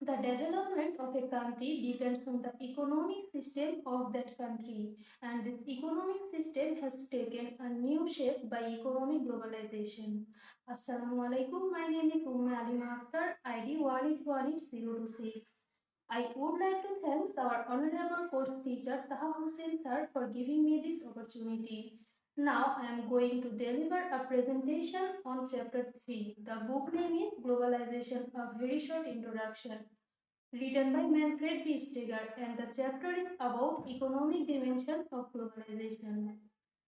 The development of a country depends on the economic system of that country, and this economic system has taken a new shape by economic globalization. Assalamu alaikum, my name is Alima Akhtar, ID 1818026. I would like to thank our honorable course teacher Taha Hussain sir for giving me this opportunity. Now I am going to deliver a presentation on chapter 3. The book name is Globalization, a very short introduction, written by Manfred B. Steger, and the chapter is about economic dimension of globalization.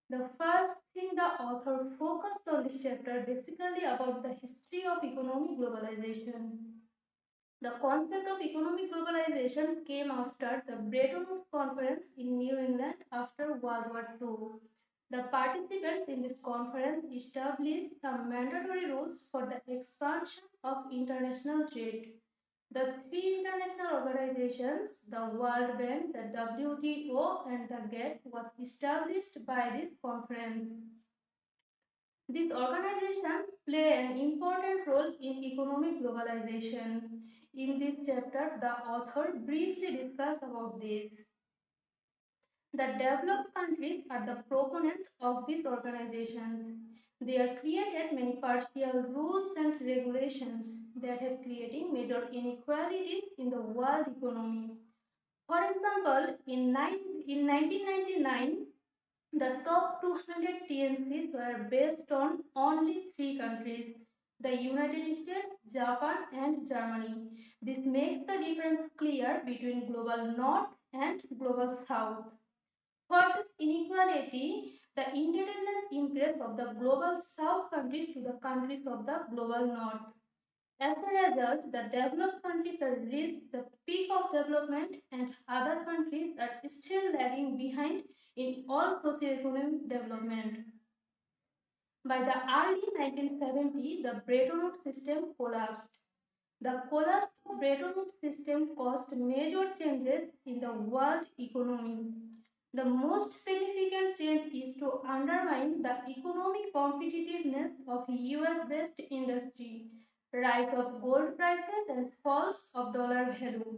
The first thing the author focused on this chapter basically about the history of economic globalization. The concept of economic globalization came after the Bretton Woods Conference in New England after World War II. The participants in this conference established some mandatory rules for the expansion of international trade. The three international organizations, the World Bank, the WTO, and the GATT, was established by this conference. These organizations play an important role in economic globalization. In this chapter, the author briefly discussed about this. The developed countries are the proponent of these organizations. They have created many partial rules and regulations that have creating major inequalities in the world economy. For example, in 1999, the top 200 TNCs were based on only three countries: the United States, Japan, and Germany. This makes the difference clear between global north and global south. For this inequality, the indebtedness increase of the global south countries to the countries of the global north. As a result, the developed countries are reached the peak of development and other countries are still lagging behind in all socio-economic development. By the early 1970s, the Bretton Woods system collapsed. The collapse of Bretton Woods system caused major changes in the world economy. The most significant change is to undermine the economic competitiveness of US-based industry, rise of gold prices and falls of dollar value,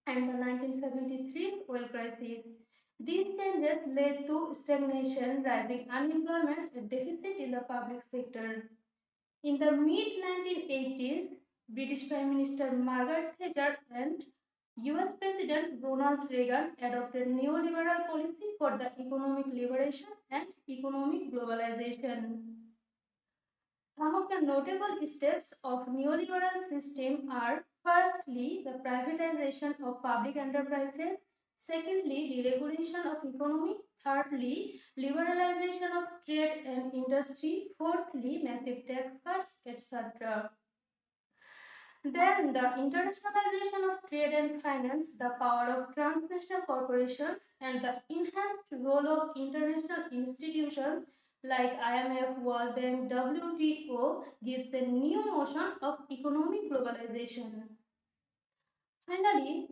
and the 1973 oil crisis. These changes led to stagnation, rising unemployment, and deficit in the public sector. In the mid 1980s, British Prime Minister Margaret Thatcher and US President Ronald Reagan adopted neoliberal policy for the economic liberation and economic globalization. Some of the notable steps of neoliberal system are: firstly, the privatization of public enterprises; secondly, deregulation of economy; thirdly, liberalization of trade and industry; fourthly, massive tax cuts, etc. Then the internationalization of trade and finance, the power of transnational corporations, and the enhanced role of international institutions like IMF, World Bank, WTO gives a new motion of economic globalization. Finally,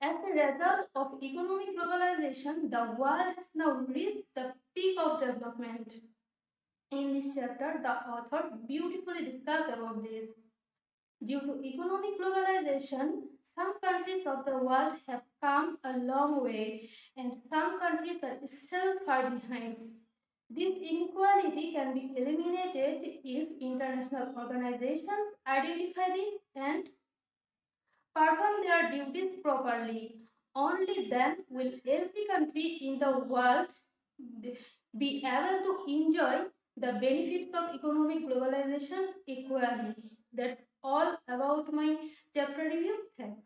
as a result of economic globalization, the world has now reached the peak of development. In this chapter, the author beautifully discussed about this. Due to economic globalization, some countries of the world have come a long way and some countries are still far behind. This inequality can be eliminated if international organizations identify this and perform their duties properly. Only then will every country in the world be able to enjoy the benefits of economic globalization equally. That's all about my chapter review. Thanks.